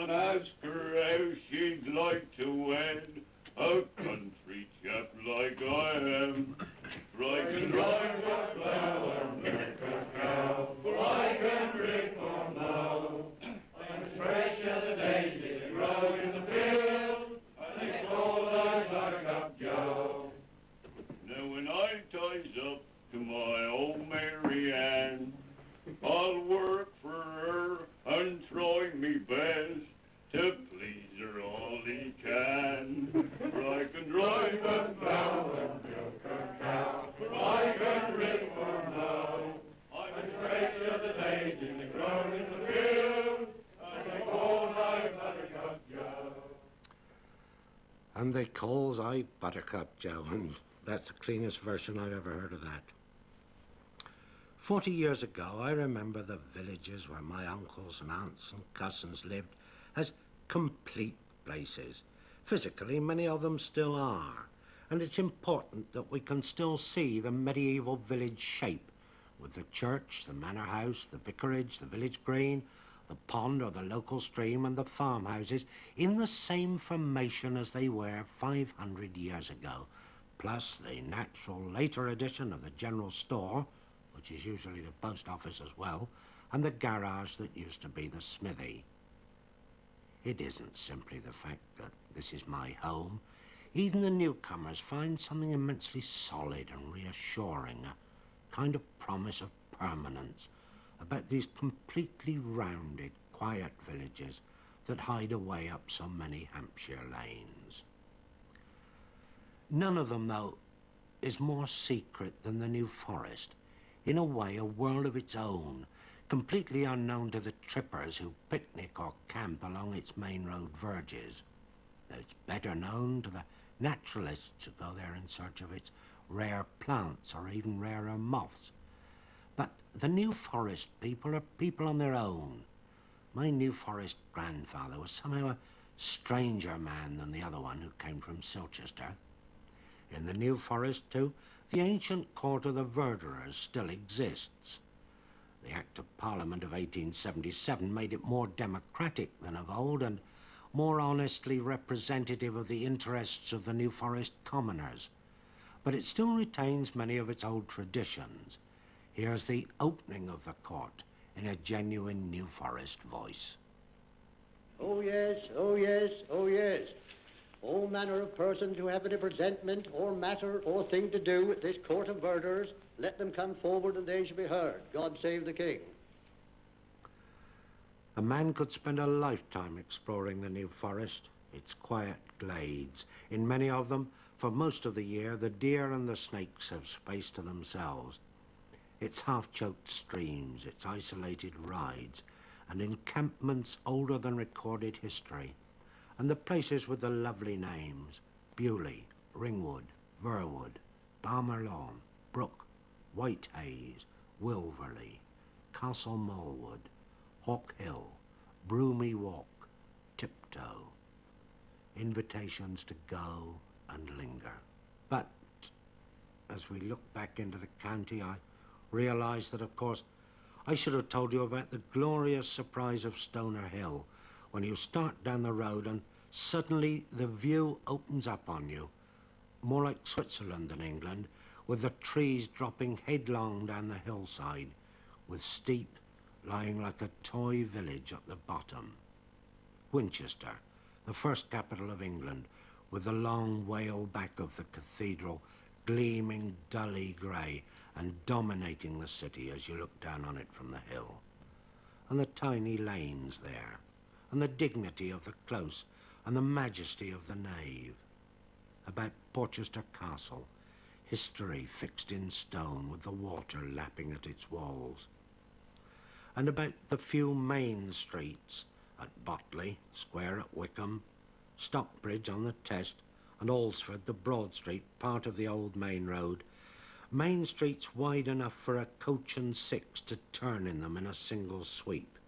and ask her how she'd like to wed a country chap like I am. For I can drive a plough and milk a cow, for I can reap or mow. I'm as fresh as a daisy that grows in the field, and it's all I Buttercup Joe. Now when I ties up to my old Mary Ann, I'll work for her and try me best to please her all he can. For I can drive a plough and milk a cow, for I can reap or mow. I'm as fresh as a daisy that grows in the field, and they call I Buttercup Joe. And they calls I Buttercup Joe, and that's the cleanest version I've ever heard of that. 40 years ago, I remember the villages where my uncles and aunts and cousins lived as complete places. Physically, many of them still are, and it's important that we can still see the medieval village shape, with the church, the manor house, the vicarage, the village green, the pond or the local stream, and the farmhouses in the same formation as they were 500 years ago, plus the natural later addition of the general store, which is usually the post office as well, and the garage that used to be the smithy. It isn't simply the fact that this is my home. Even the newcomers find something immensely solid and reassuring, a kind of promise of permanence about these completely rounded, quiet villages that hide away up so many Hampshire lanes. None of them, though, is more secret than the New Forest. In a way, a world of its own, completely unknown to the trippers who picnic or camp along its main road verges. It's better known to the naturalists who go there in search of its rare plants or even rarer moths. But the New Forest people are people on their own. My New Forest grandfather was somehow a stranger man than the other one who came from Silchester. In the New Forest, too, the ancient court of the verderers still exists. The Act of Parliament of 1877 made it more democratic than of old and more honestly representative of the interests of the New Forest commoners. But it still retains many of its old traditions. Here's the opening of the court in a genuine New Forest voice. Oh yes, oh yes, oh yes. All manner of persons who have any presentment or matter or thing to do with this court of verderers, let them come forward and they shall be heard. God save the King. A man could spend a lifetime exploring the New Forest, its quiet glades. In many of them, for most of the year, the deer and the snakes have space to themselves. Its half-choked streams, its isolated rides, and encampments older than recorded history, and the places with the lovely names: Bewley, Ringwood, Verwood, Balmer Lawn, Brook, Whitehays, Wilverley, Castle Malwood, Hawk Hill, Broomy Walk, Tiptoe. Invitations to go and linger. But as we look back into the county, I realize that, of course, I should have told you about the glorious surprise of Stoner Hill, when you start down the road and suddenly the view opens up on you, more like Switzerland than England, with the trees dropping headlong down the hillside, with Steep lying like a toy village at the bottom. Winchester, the first capital of England, with the long whale back of the cathedral gleaming dully grey and dominating the city as you look down on it from the hill. And the tiny lanes there, and the dignity of the close, and the majesty of the nave. About Porchester Castle, history fixed in stone with the water lapping at its walls. And about the few main streets, at Botley, Square at Wickham, Stockbridge on the Test, and Alresford, the Broad Street, part of the old main road, main streets wide enough for a coach and six to turn in them in a single sweep.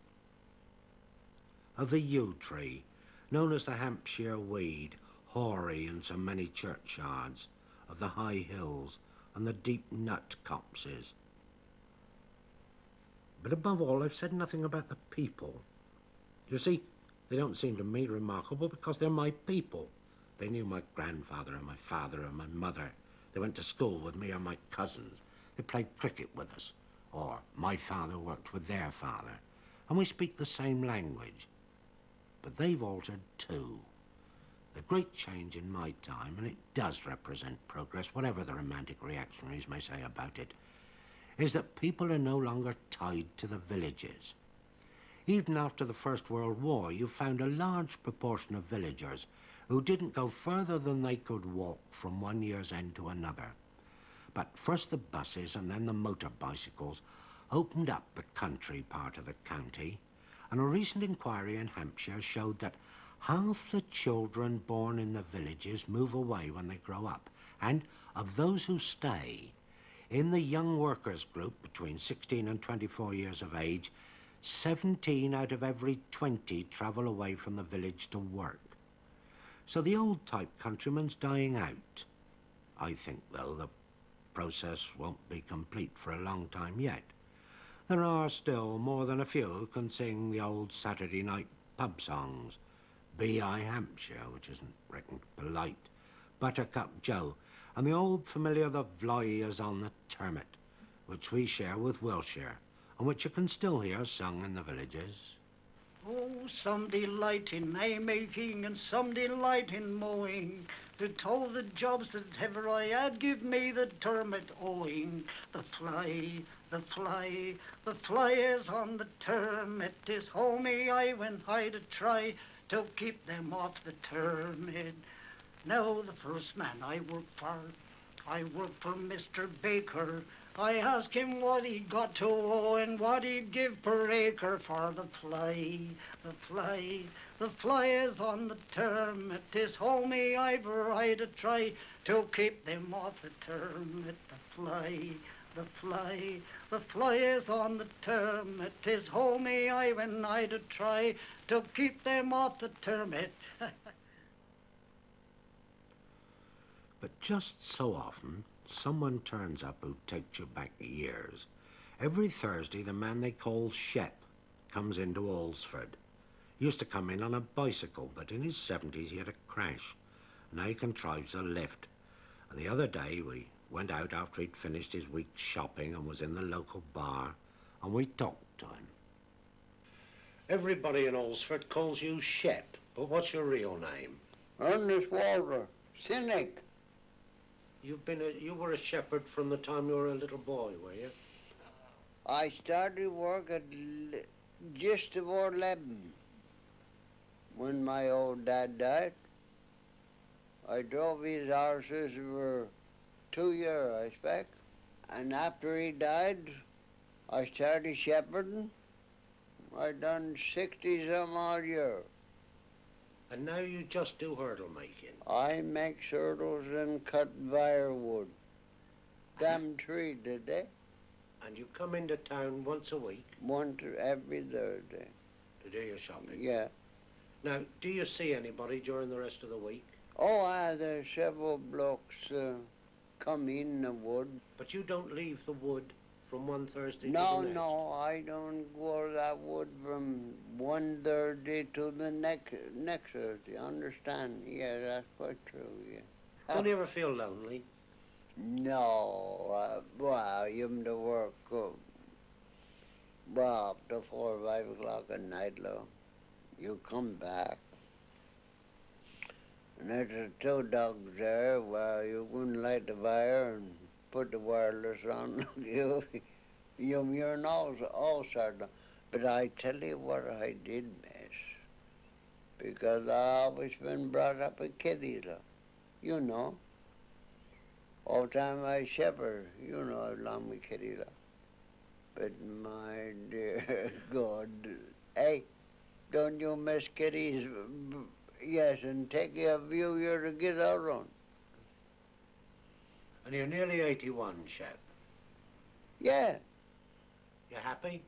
Of the yew tree, known as the Hampshire weed, hoary in so many churchyards, of the high hills and the deep nut copses. But above all, I've said nothing about the people. You see, They don't seem to me remarkable because they're my people. They knew my grandfather and my father and my mother. They went to school with me or my cousins. They played cricket with us. Or my father worked with their father. And we speak the same language. But they've altered too. The great change in my time, and it does represent progress, whatever the romantic reactionaries may say about it, is that people are no longer tied to the villages. Even after the First World War, you found a large proportion of villagers who didn't go further than they could walk from one year's end to another. But first the buses and then the motor bicycles opened up the country part of the county, and a recent inquiry in Hampshire showed that half the children born in the villages move away when they grow up, and of those who stay, in the young workers group between 16 and 24 years of age, 17 out of every 20 travel away from the village to work. So the old type countryman's dying out. I think, though, the process won't be complete for a long time yet. There are still more than a few who can sing the old Saturday night pub songs. B.I. Hampshire, which isn't reckoned polite, Buttercup Joe, and the old familiar The Vloy is on the Termit, which we share with Wiltshire, and which you can still hear sung in the villages. Oh, some delight in haymaking and some delight in mowing. To toll the jobs that ever I had, give me the Termit owing. The fly, the fly, the fly is on the Termit. 'Tis homey I when I to try to keep them off the Termit. Now the first man I work for Mr. Baker. I asked him what he'd got to owe and what he'd give per acre for the fly. The fly, the fly is on the Termit. 'Tis homey I've a right to try to keep them off the Termit. The fly, the fly, the fly is on the Termit. 'Tis homey I when I to try to keep them off the Termit. But just so often, someone turns up who takes you back years. Every Thursday, the man they call Shep comes into Arlesford. He used to come in on a bicycle, but in his 70s he had a crash. Now he contrives a lift. And the other day we went out after he'd finished his week's shopping and was in the local bar, and we talked to him. Everybody in Arlesford calls you Shep, but what's your real name? Ernest Walter, cynic. You were a shepherd from the time you were a little boy, were you? I started work at just before 11 when my old dad died. I drove his horses for 2 years, I expect. And after he died, I started shepherding. I done 60-some odd years. And now you just do hurdle making? I make hurdles and cut firewood. Damn tree, did they? And you come into town once a week? Once every Thursday. To do your shopping? Yeah. Now, do you see anybody during the rest of the week? Oh, there's several blocks come in the wood. But you don't leave the wood from one Thursday to No, the next? no, I don't go to that wood from one Thursday to the next Thursday. Understand? Yeah, that's quite true, yeah. Don't you ever feel lonely? No, well, you have to work, well, up to 4 or 5 o'clock at night, though. You come back. And there's 2 dogs there. Well, you wouldn't light the fire and put the wireless on. You're all sorts. But I tell you what I did miss. Because I always been brought up with kiddies, you know. All the time I shepherd, you know, I long with kiddies. But my dear God, hey, don't you miss kiddies? Yes, and take you a few years to get out on. And you're nearly 81, Shep. Yeah. You happy?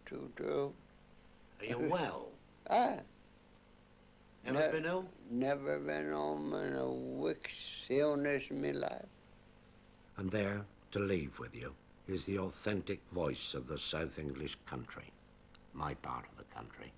True. Are you well? Never been ill? Never been home in a week's illness in my life. And there, to leave with you, is the authentic voice of the South English country, my part of the country.